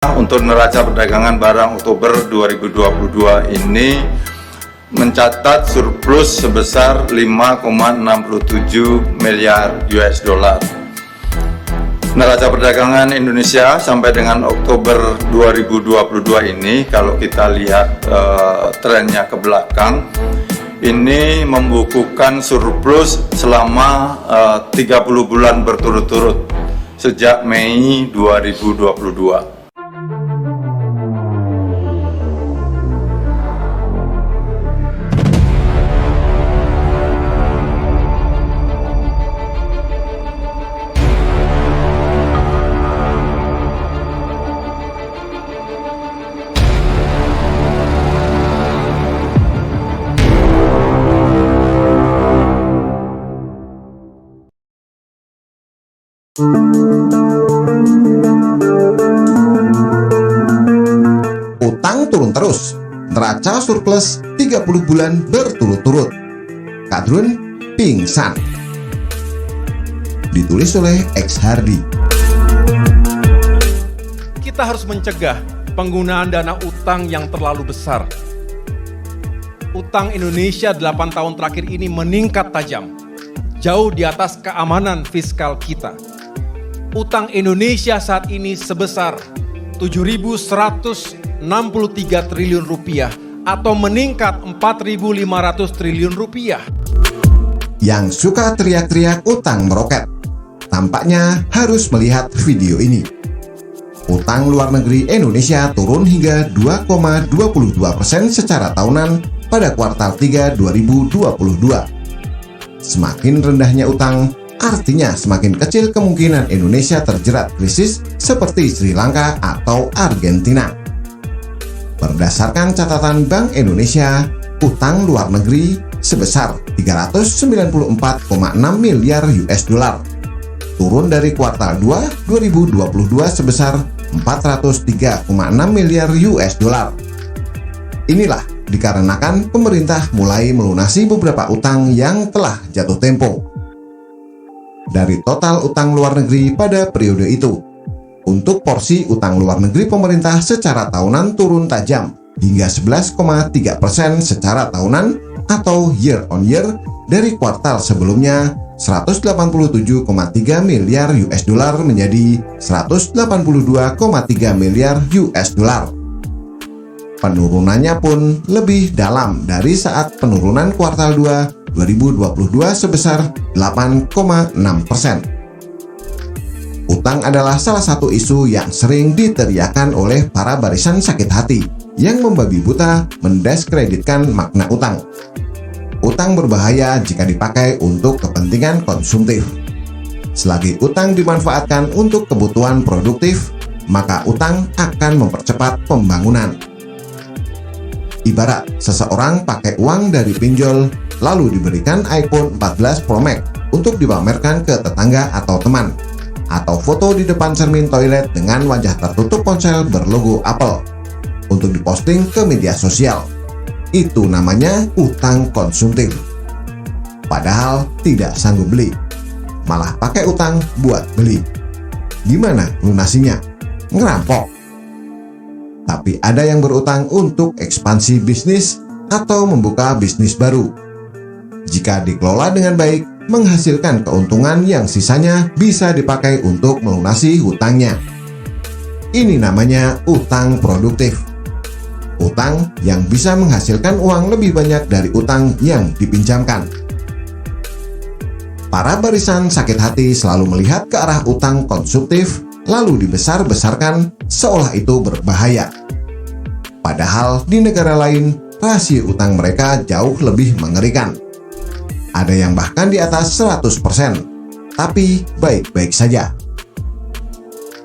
Untuk neraca perdagangan barang Oktober 2022 ini mencatat surplus sebesar 5,67 miliar US dollar. Neraca perdagangan Indonesia sampai dengan Oktober 2022 ini, kalau kita lihat trennya ke belakang, ini membukukan surplus selama 30 bulan berturut-turut sejak Mei 2022. Utang turun terus, neraca surplus 30 bulan berturut-turut. Kak Drun pingsan. Ditulis oleh X Hardy. Kita harus mencegah penggunaan dana utang yang terlalu besar. Utang Indonesia 8 tahun terakhir ini meningkat tajam, jauh di atas keamanan fiskal kita. Utang Indonesia saat ini sebesar 7.163 triliun rupiah atau meningkat 4.500 triliun rupiah. Yang suka teriak-teriak utang meroket, tampaknya harus melihat video ini. Utang luar negeri Indonesia turun hingga 2,22% secara tahunan pada kuartal 3 2022. Semakin rendahnya utang, artinya semakin kecil kemungkinan Indonesia terjerat krisis seperti Sri Lanka atau Argentina. Berdasarkan catatan Bank Indonesia, utang luar negeri sebesar 394,6 miliar US dollar, turun dari kuartal 2 2022 sebesar 403,6 miliar US dollar. Inilah dikarenakan pemerintah mulai melunasi beberapa utang yang telah jatuh tempo. Dari total utang luar negeri pada periode itu, untuk porsi utang luar negeri pemerintah secara tahunan turun tajam hingga 11,3% secara tahunan atau year on year dari kuartal sebelumnya 187,3 miliar US dollar menjadi 182,3 miliar US dollar. Penurunannya pun lebih dalam dari saat penurunan kuartal 2 2022 sebesar 8,6%. Utang adalah salah satu isu yang sering diteriakan oleh para barisan sakit hati yang membabi buta mendiskreditkan makna utang. Utang berbahaya jika dipakai untuk kepentingan konsumtif. Selagi utang dimanfaatkan untuk kebutuhan produktif, maka utang akan mempercepat pembangunan. Ibarat seseorang pakai uang dari pinjol lalu diberikan iPhone 14 Pro Max untuk dipamerkan ke tetangga atau teman, atau foto di depan cermin toilet dengan wajah tertutup ponsel berlogo Apple untuk diposting ke media sosial. Itu namanya utang konsumtif. Padahal tidak sanggup beli, malah pakai utang buat beli. Gimana lunasinya? Ngerampok. Tapi ada yang berutang untuk ekspansi bisnis atau membuka bisnis baru. Jika dikelola dengan baik, menghasilkan keuntungan yang sisanya bisa dipakai untuk melunasi hutangnya. Ini namanya utang produktif. Utang yang bisa menghasilkan uang lebih banyak dari utang yang dipinjamkan. Para barisan sakit hati selalu melihat ke arah utang konsumtif, lalu dibesar-besarkan seolah itu berbahaya. Padahal di negara lain, rasio utang mereka jauh lebih mengerikan. Ada yang bahkan di atas 100%, tapi baik-baik saja.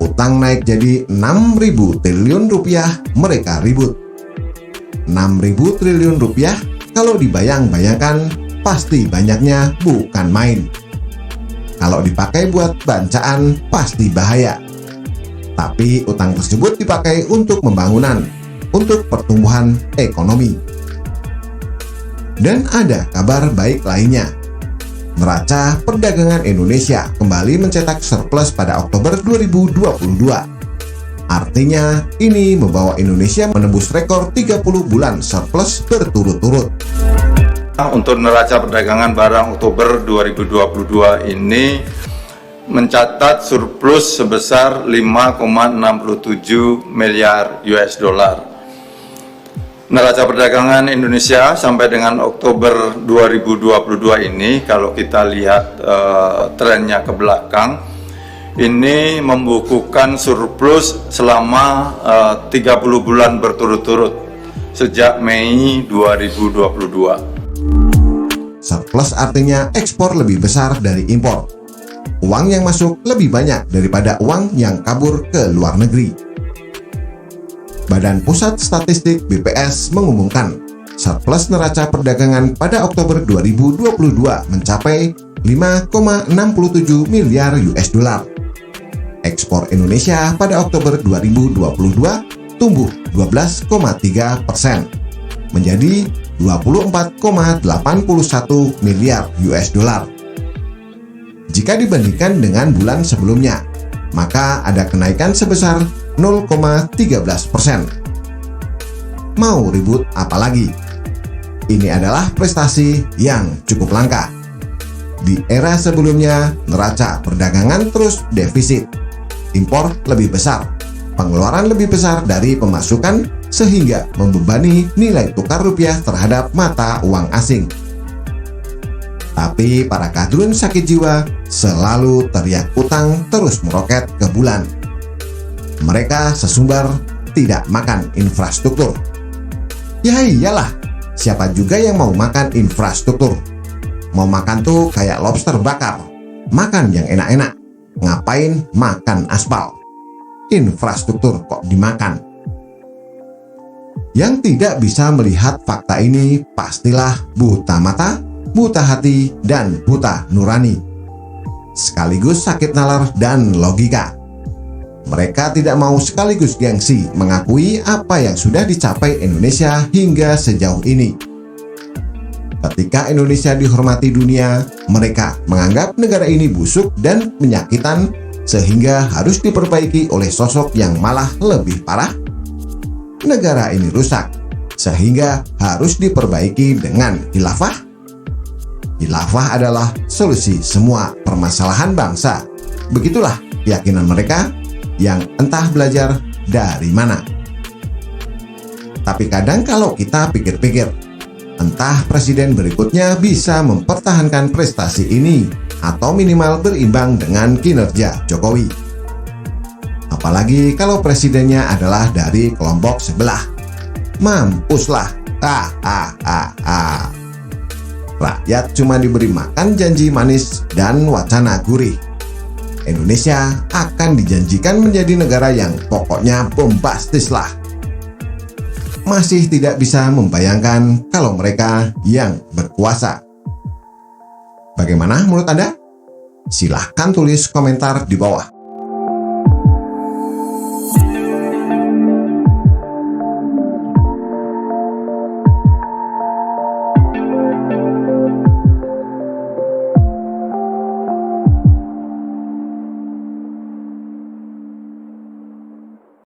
Utang naik jadi 6.000 triliun rupiah, mereka ribut. 6.000 triliun rupiah kalau dibayang-bayangkan pasti banyaknya bukan main. Kalau dipakai buat bancaan pasti bahaya. Tapi utang tersebut dipakai untuk pembangunan, untuk pertumbuhan ekonomi. Dan ada kabar baik lainnya. Neraca perdagangan Indonesia kembali mencetak surplus pada Oktober 2022. Artinya, ini membawa Indonesia menembus rekor 30 bulan surplus berturut-turut. Untuk neraca perdagangan barang Oktober 2022 ini mencatat surplus sebesar 5,67 miliar US dollar. Neraca perdagangan Indonesia sampai dengan Oktober 2022 ini, kalau kita lihat trennya ke belakang, ini membukukan surplus selama 30 bulan berturut-turut sejak Mei 2022. Surplus artinya ekspor lebih besar dari impor. Uang yang masuk lebih banyak daripada uang yang kabur ke luar negeri. Badan Pusat Statistik BPS mengumumkan surplus neraca perdagangan pada Oktober 2022 mencapai 5,67 miliar US dollar. Ekspor Indonesia pada Oktober 2022 tumbuh 12,3% menjadi 24,81 miliar US dollar. Jika dibandingkan dengan bulan sebelumnya, maka ada kenaikan sebesar 0,13%. Mau ribut apa lagi? Ini adalah prestasi yang cukup langka. Di era sebelumnya, neraca perdagangan terus defisit, impor lebih besar, pengeluaran lebih besar dari pemasukan, sehingga membebani nilai tukar rupiah terhadap mata uang asing. Tapi para kadrun sakit jiwa selalu teriak utang terus meroket ke bulan. Mereka sesumbar tidak makan infrastruktur. Ya iyalah, siapa juga yang mau makan infrastruktur? Mau makan tuh kayak lobster bakar, makan yang enak-enak. Ngapain makan aspal? Infrastruktur kok dimakan? Yang tidak bisa melihat fakta ini pastilah buta mata, buta hati, dan buta nurani. Sekaligus sakit nalar dan logika. Mereka tidak mau sekaligus gengsi mengakui apa yang sudah dicapai Indonesia hingga sejauh ini. Ketika Indonesia dihormati dunia, mereka menganggap negara ini busuk dan menyakitan sehingga harus diperbaiki oleh sosok yang malah lebih parah. Negara ini rusak sehingga harus diperbaiki dengan khilafah. Khilafah adalah solusi semua permasalahan bangsa. Begitulah keyakinan mereka yang entah belajar dari mana. Tapi kadang kalau kita pikir-pikir, entah presiden berikutnya bisa mempertahankan prestasi ini atau minimal berimbang dengan kinerja Jokowi. Apalagi kalau presidennya adalah dari kelompok sebelah. Mampuslah. Rakyat cuma diberi makan janji manis dan wacana gurih. Indonesia akan dijanjikan menjadi negara yang pokoknya bombastis lah. Masih tidak bisa membayangkan kalau mereka yang berkuasa. Bagaimana menurut Anda? Silahkan tulis komentar di bawah.